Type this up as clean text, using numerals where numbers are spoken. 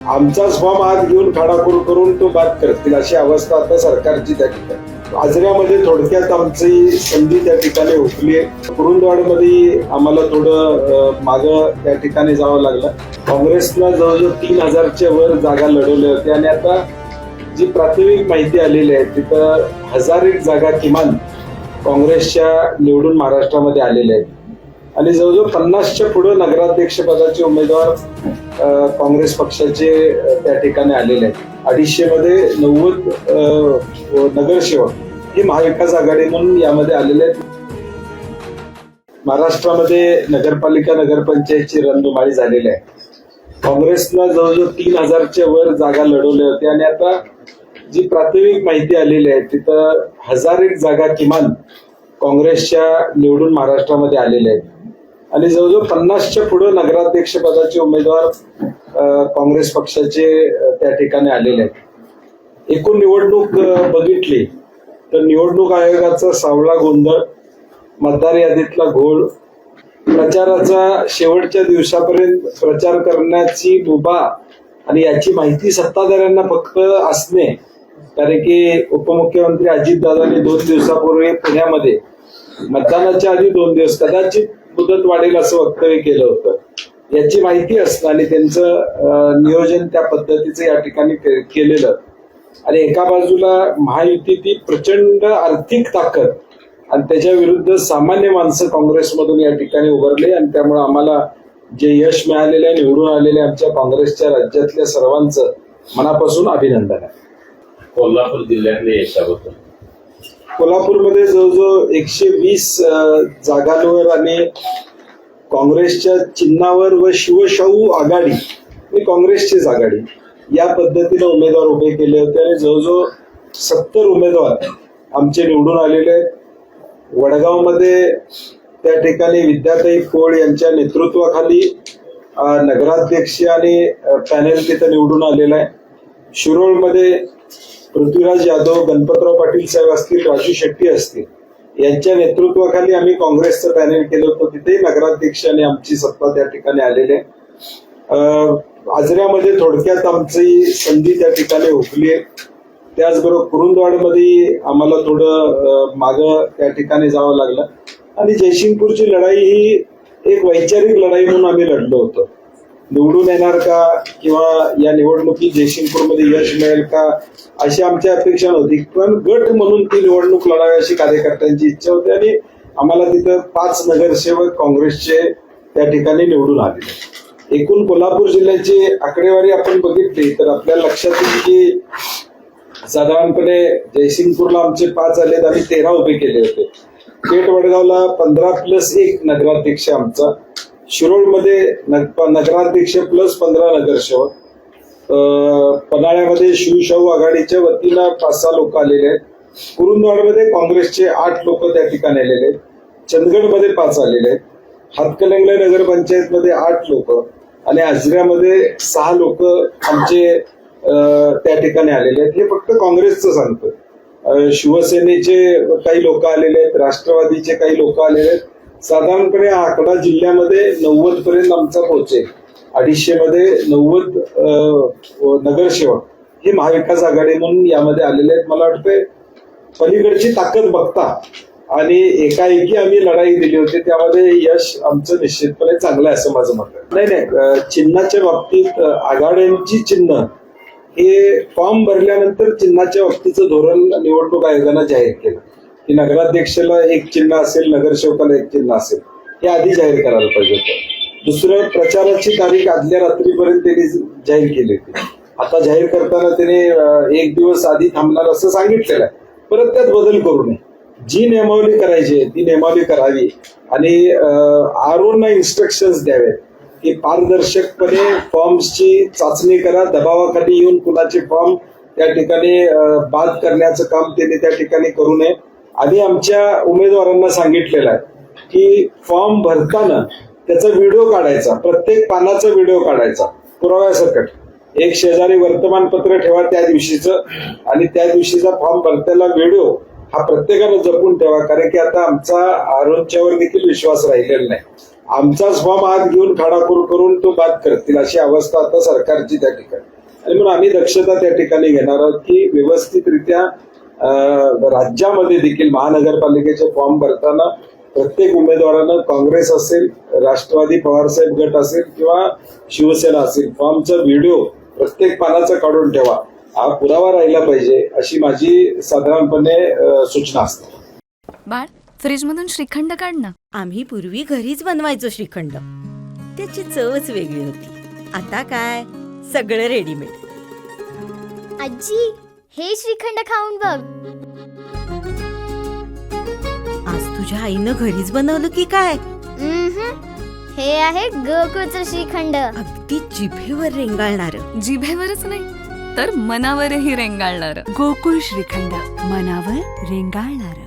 आमचाच form हात घेऊन खाडाखोड करून तो बाद करतील अशी अवस्था आता सरकारची त्या ठिकाणी. आजऱ्यामध्ये थोडक्यात आमची संधी त्या ठिकाणी हुकली आहे. कुरुंदवाडमध्ये आम्हाला थोडं मागं त्या ठिकाणी जावं लागलं. काँग्रेसला जवळजवळ 3000च्या वर जागा लढवल्या होत्या आणि आता जी प्राथमिक माहिती आलेली आहे तिथं 1000 जागा किमान काँग्रेसच्या निवडून महाराष्ट्रामध्ये आलेल्या आहेत आणि जवळजवळ 50च्या पुढे नगराध्यक्ष पदाचे उमेदवार काँग्रेस पक्षाचे त्या ठिकाणी आलेले आहेत. 250 मध्ये 90 नगरसेवक हे महाविकास आघाडी म्हणून यामध्ये आलेले आहेत. महाराष्ट्रामध्ये नगरपालिका नगरपंचायतची रणधुमाळी झालेली आहे. काँग्रेसला जवळजवळ 3000च्या वर जागा लढवल्या होत्या आणि आता जी प्राथमिक माहिती आलेली आहे तिथं 1000 जागा किमान काँग्रेसच्या निवडून महाराष्ट्रामध्ये आलेल्या आहेत आणि जवळजवळ 50च्या पुढे नगराध्यक्ष पदाचे उमेदवार काँग्रेस पक्षाचे त्या ठिकाणी आलेले आहेत. एकूण निवडणूक बघितली तर निवडणूक आयोगाचा सावळा गोंधळ, मतदार यादीतला घोळ, प्रचाराचा शेवटच्या दिवसापर्यंत प्रचार करण्याची मुभा आणि याची माहिती सत्ताधाऱ्यांना फक्त असणे. कारण की उपमुख्यमंत्री अजितदादांनी 2 दिवसापूर्वी पुण्यामध्ये मतदानाच्या आधी 2 दिवस कदाचित मुदत वाढेल असं वक्तव्य केलं होतं. याची माहिती असणं आणि त्यांचं नियोजन त्या पद्धतीचं या ठिकाणी केलेलं आणि एका बाजूला महायुतीची प्रचंड आर्थिक ताकद आणि त्याच्या विरुद्ध सामान्य माणसं काँग्रेसमधून या ठिकाणी उभारले आणि त्यामुळे आम्हाला जे यश मिळालेले आहे, निवडून आलेले आमच्या काँग्रेसच्या राज्यातल्या सर्वांचं मनापासून अभिनंदन आहे. कोल्हापूर जिल्ह्यातले यशाबद्दल कोल्हापूरमध्ये जवळजवळ 120 जागांवर आणि काँग्रेसच्या चिन्हावर व शिवशाहू आघाडी ही काँग्रेसचीच आघाडी या पद्धतीने उमेदवार उभे केले होते आणि जवळजवळ 70 उमेदवार आमचे निवडून आलेले आहेत. वडगावमध्ये त्या ठिकाणी विद्याताई पोळ यांच्या नेतृत्वाखाली नगराध्यक्ष आणि पॅनेल तिथं निवडून आलेला आहे. शिरोळमध्ये पृथ्वीराज यादव, गणपतराव पाटील साहेब असतील, राजू शेट्टी असतील यांच्या नेतृत्वाखाली आम्ही काँग्रेसचं पॅनेल केलं होतं. तिथेही नगराध्यक्ष आणि आमची सत्ता त्या ठिकाणी आलेली आहे. आजऱ्यामध्ये थोडक्यात आमची संधी त्या ठिकाणी हुकली आहे. त्याचबरोबर कुरुंदवाडमध्ये आम्हाला थोडं मागं त्या ठिकाणी जावं लागलं आणि जयसिंगपूरची लढाई ही एक वैचारिक लढाई म्हणून आम्ही लढलो होतो. निवडून येणार का किंवा या निवडणुकीत जयसिंगपूरमध्ये यश मिळेल का अशी आमची अपेक्षा नव्हती, पण गट म्हणून ती निवडणूक लढावी अशी कार्यकर्त्यांची इच्छा होती आणि आम्हाला तिथं 5 नगरसेवक काँग्रेसचे त्या ठिकाणी निवडून आले. एकूण कोल्हापूर जिल्ह्याची आकडेवारी आपण बघितली तर आपल्याला लक्षात येईल की साधारणपणे जयसिंगपूरला आमचे 5 आलेत, आम्ही 13 उभे केले होते. पेठ वडगावला 15+1 नगराध्यक्ष आमचा, शिरोळमध्ये नगराध्यक्ष +15 नगरसेवक, पन्हाळ्यामध्ये शिवशाहू आघाडीच्या वतीनं 5-6 लोक आलेले आहेत. कुरुंदवाडमध्ये काँग्रेसचे 8 लोक त्या ठिकाणी आलेले आहेत. चंदगडमध्ये 5 आलेले आहेत. हातकणंगले नगरपंचायतमध्ये 8 लोक आणि आजऱ्यामध्ये 6 लोक आमचे त्या ठिकाणी आलेले आहेत. हे फक्त काँग्रेसचं सांगतं. शिवसेनेचे काही लोक आलेले आहेत, राष्ट्रवादीचे काही लोक आलेले आहेत. साधारणपणे हा आकडा जिल्ह्यामध्ये 90 पर्यंत आमचा पोहोचेल. 250 मध्ये 90 नगरसेवक हे महाविकास आघाडी म्हणून यामध्ये आलेले आहेत. मला वाटतंय पलीकडची ताकद बघता आणि एकाएकी आम्ही लढाई दिली होती त्यामध्ये यश आमचं निश्चितपणे चांगलं आहे असं माझं मत आहे. नाही, चिन्हाच्या बाबतीत आघाड्यांची चिन्ह हे फॉर्म भरल्यानंतर चिन्हाच्या बाबतीचं धोरण निवडणूक आयोगानं जाहीर केलं की नगराध्यक्षाला 1 चिन्ह असेल, नगरसेवकाला 1 चिन्ह असेल, हे आधी जाहीर करायला पाहिजे होतं. दुसरं, प्रचाराची तारीख आदल्या रात्रीपर्यंत त्यांनी जाहीर केली होती. आता जाहीर करताना त्याने 1 दिवस आधी थांबणार असं सांगितलेलं आहे. परत त्यात बदल करू नये. जी नियमावली करायची ती नियमावली करावी आणि आरोना इन्स्ट्रक्शन्स द्यावेत की पारदर्शकपणे फॉर्म्सची चाचणी करा. दबावाखाली येऊन कुणाचे फॉर्म त्या ठिकाणी बाद करण्याचं काम त्यांनी त्या ठिकाणी करू नये. आणि आमच्या उमेदवारांना सांगितलेलं आहे की फॉर्म भरताना त्याचा व्हिडिओ काढायचा, प्रत्येक पानाचा व्हिडिओ काढायचा पुराव्यासकट. एक शेजारी वर्तमानपत्र ठेवा त्या दिवशीचं आणि त्या दिवशीचा फॉर्म भरताना व्हिडिओ हा प्रत्येकानं जपून ठेवा. कारण की आता आमचा आरोग्यावर देखील विश्वास राहिलेला नाही. आमचाच फॉर्म हात घेऊन खाडाखोर करून तो बाद करतील अशी अवस्था आता सरकारची त्या ठिकाणी. आणि म्हणून आम्ही दक्षता त्या ठिकाणी घेणार आहोत की व्यवस्थितरित्या राज्यामध्ये देखील महानगरपालिकेचे फॉर्म भरताना प्रत्येक उमेदवारानं काँग्रेस असेल, राष्ट्रवादी पवारसाहेब गट असेल किंवा शिवसेना असेल, फॉर्मचा व्हिडिओ प्रत्येक पानाचा काढून ठेवा, हा पुरावा राहिला पाहिजे अशी माझी साधारणपणे सूचना असते. बाळ, फ्रीजमधून श्रीखंड काढ ना. आम्ही पूर्वी घरीच बनवायचो श्रीखंड, त्याची चवच वेगळी होती. आता काय सगळं रेडीमेड. आजी, हे श्रीखंड खाऊन बघ. आज तुझ्या आईनं घरीच बनवलं की काय? हे आहे गोकुळचं श्रीखंड. अगदी जिभेवर रेंगाळणार. जिभेवरच नाही तर मनावरही रेंगाळणार. गोकुळ श्रीखंड, मनावर रेंगाळणार.